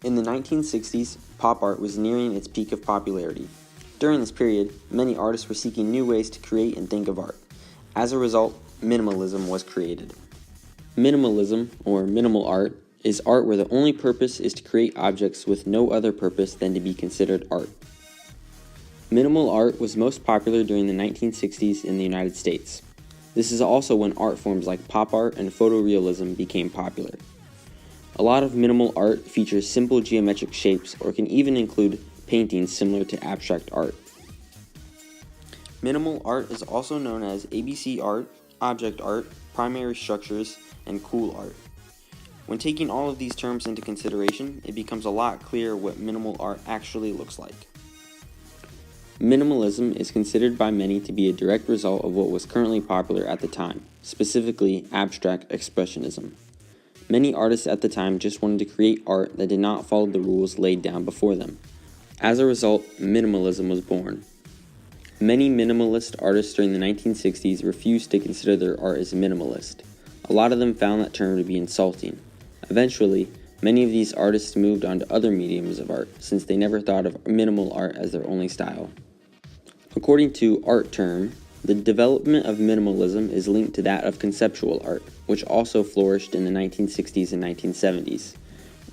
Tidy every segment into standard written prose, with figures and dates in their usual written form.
In the 1960s, pop art was nearing its peak of popularity. During this period, many artists were seeking new ways to create and think of art. As a result, minimalism was created. Minimalism, or minimal art, is art where the only purpose is to create objects with no other purpose than to be considered art. Minimal art was most popular during the 1960s in the United States. This is also when art forms like pop art and photorealism became popular. A lot of minimal art features simple geometric shapes or can even include paintings similar to abstract art. Minimal art is also known as ABC art, object art, primary structures, and cool art. When taking all of these terms into consideration, it becomes a lot clearer what minimal art actually looks like. Minimalism is considered by many to be a direct result of what was currently popular at the time, specifically abstract expressionism. Many artists at the time just wanted to create art that did not follow the rules laid down before them. As a result, minimalism was born. Many minimalist artists during the 1960s refused to consider their art as minimalist. A lot of them found that term to be insulting. Eventually, many of these artists moved on to other mediums of art since they never thought of minimal art as their only style. According to Art Term, the development of minimalism is linked to that of conceptual art, which also flourished in the 1960s and 1970s.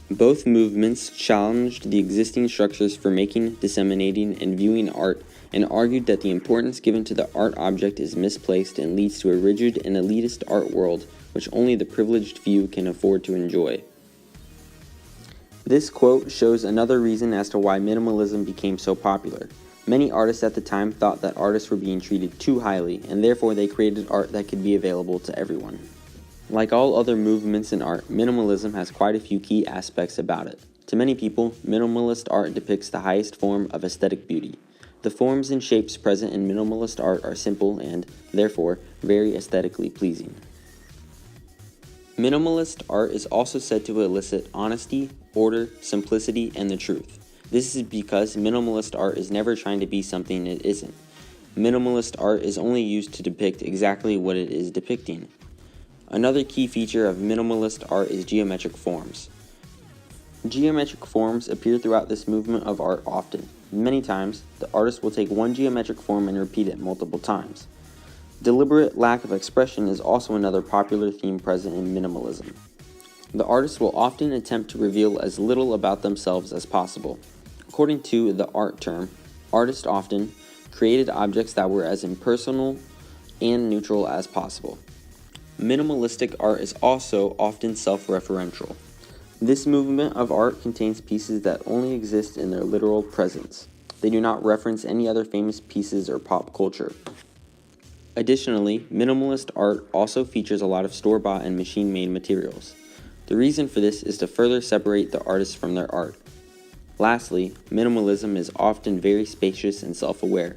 Both movements challenged the existing structures for making, disseminating, and viewing art, and argued that the importance given to the art object is misplaced and leads to a rigid and elitist art world which only the privileged few can afford to enjoy. This quote shows another reason as to why minimalism became so popular. Many artists at the time thought that artists were being treated too highly, and therefore they created art that could be available to everyone. Like all other movements in art, minimalism has quite a few key aspects about it. To many people, minimalist art depicts the highest form of aesthetic beauty. The forms and shapes present in minimalist art are simple and, therefore, very aesthetically pleasing. Minimalist art is also said to elicit honesty, order, simplicity, and the truth. This is because minimalist art is never trying to be something it isn't. Minimalist art is only used to depict exactly what it is depicting. Another key feature of minimalist art is geometric forms. Geometric forms appear throughout this movement of art often. Many times, the artist will take one geometric form and repeat it multiple times. Deliberate lack of expression is also another popular theme present in minimalism. The artist will often attempt to reveal as little about themselves as possible. According to the Art Term, artists often created objects that were as impersonal and neutral as possible. Minimalistic art is also often self-referential. This movement of art contains pieces that only exist in their literal presence. They do not reference any other famous pieces or pop culture. Additionally, minimalist art also features a lot of store-bought and machine-made materials. The reason for this is to further separate the artist from their art. Lastly, minimalism is often very spacious and self-aware.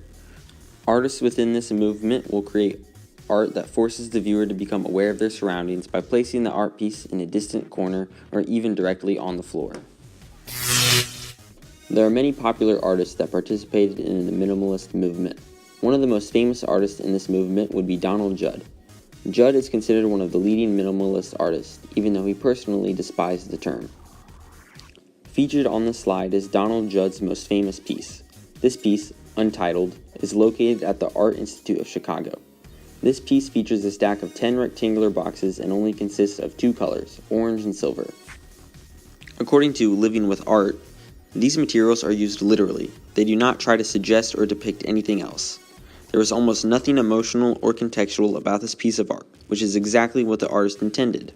Artists within this movement will create art that forces the viewer to become aware of their surroundings by placing the art piece in a distant corner or even directly on the floor. There are many popular artists that participated in the minimalist movement. One of the most famous artists in this movement would be Donald Judd. Judd is considered one of the leading minimalist artists, even though he personally despised the term. Featured on the slide is Donald Judd's most famous piece. This piece, untitled, is located at the Art Institute of Chicago. This piece features a stack of 10 rectangular boxes and only consists of two colors, orange and silver. According to Living with Art, these materials are used literally. They do not try to suggest or depict anything else. There is almost nothing emotional or contextual about this piece of art, which is exactly what the artist intended.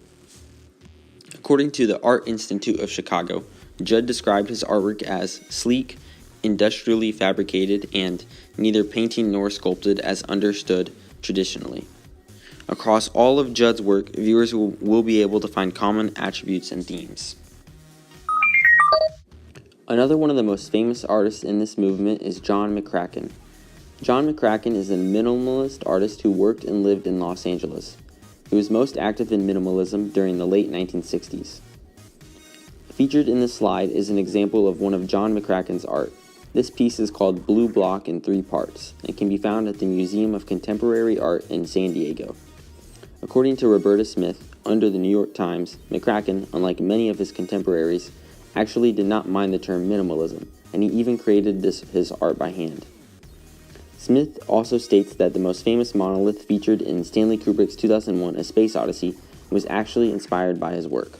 According to the Art Institute of Chicago, Judd described his artwork as sleek, industrially fabricated, and neither painting nor sculpted as understood traditionally. Across all of Judd's work, viewers will be able to find common attributes and themes. Another one of the most famous artists in this movement is John McCracken. John McCracken is a minimalist artist who worked and lived in Los Angeles. He was most active in minimalism during the late 1960s. Featured in this slide is an example of one of John McCracken's art. This piece is called Blue Block in 3 parts and can be found at the Museum of Contemporary Art in San Diego. According to Roberta Smith, under the New York Times, McCracken, unlike many of his contemporaries, actually did not mind the term minimalism, and he even created his art by hand. Smith also states that the most famous monolith featured in Stanley Kubrick's 2001 A Space Odyssey was actually inspired by his work.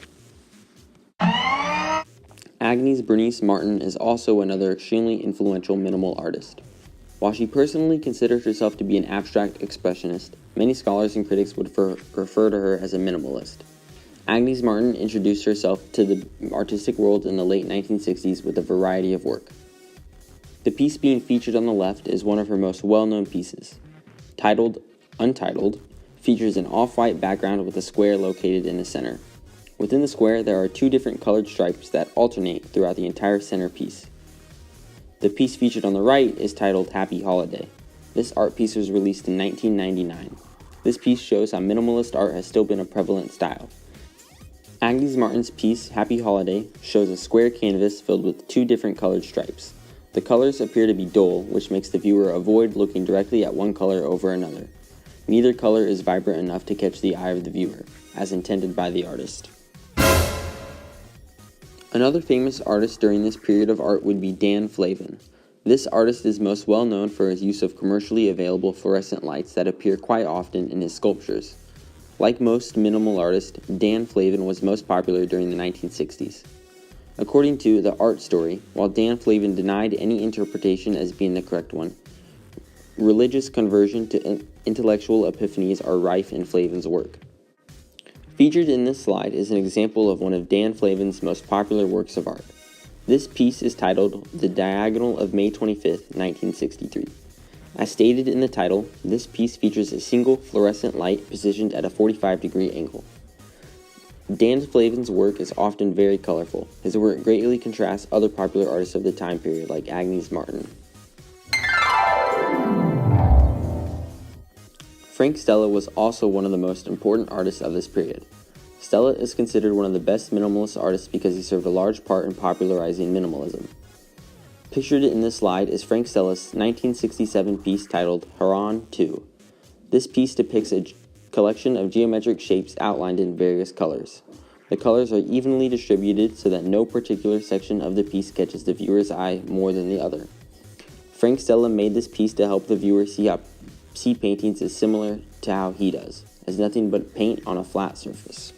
Agnes Martin is also another extremely influential minimal artist. While she personally considered herself to be an abstract expressionist, many scholars and critics would refer to her as a minimalist. Agnes Martin introduced herself to the artistic world in the late 1960s with a variety of work. The piece being featured on the left is one of her most well-known pieces. Titled Untitled, features an off-white background with a square located in the center. Within the square, there are two different colored stripes that alternate throughout the entire center piece. The piece featured on the right is titled Happy Holiday. This art piece was released in 1999. This piece shows how minimalist art has still been a prevalent style. Agnes Martin's piece, Happy Holiday, shows a square canvas filled with two different colored stripes. The colors appear to be dull, which makes the viewer avoid looking directly at one color over another. Neither color is vibrant enough to catch the eye of the viewer, as intended by the artist. Another famous artist during this period of art would be Dan Flavin. This artist is most well known for his use of commercially available fluorescent lights that appear quite often in his sculptures. Like most minimal artists, Dan Flavin was most popular during the 1960s. According to The Art Story, while Dan Flavin denied any interpretation as being the correct one, religious conversion to intellectual epiphanies are rife in Flavin's work. Featured in this slide is an example of one of Dan Flavin's most popular works of art. This piece is titled The Diagonal of May 25, 1963. As stated in the title, this piece features a single fluorescent light positioned at a 45-degree angle. Dan Flavin's work is often very colorful. His work greatly contrasts other popular artists of the time period like Agnes Martin. Frank Stella was also one of the most important artists of this period. Stella is considered one of the best minimalist artists because he served a large part in popularizing minimalism. Pictured in this slide is Frank Stella's 1967 piece titled Haran 2. This piece depicts a collection of geometric shapes outlined in various colors. The colors are evenly distributed so that no particular section of the piece catches the viewer's eye more than the other. Frank Stella made this piece to help the viewer see paintings as similar to how he does, as nothing but paint on a flat surface.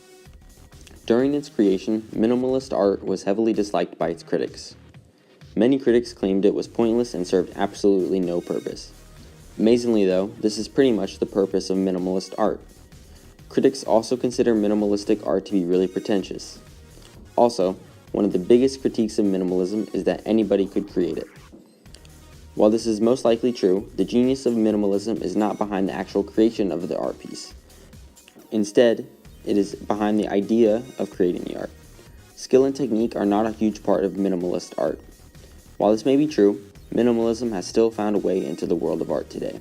During its creation, minimalist art was heavily disliked by its critics. Many critics claimed it was pointless and served absolutely no purpose. Amazingly though, this is pretty much the purpose of minimalist art. Critics also consider minimalistic art to be really pretentious. Also, one of the biggest critiques of minimalism is that anybody could create it. While this is most likely true, the genius of minimalism is not behind the actual creation of the art piece. Instead, it is behind the idea of creating the art. Skill and technique are not a huge part of minimalist art. While this may be true, minimalism has still found a way into the world of art today.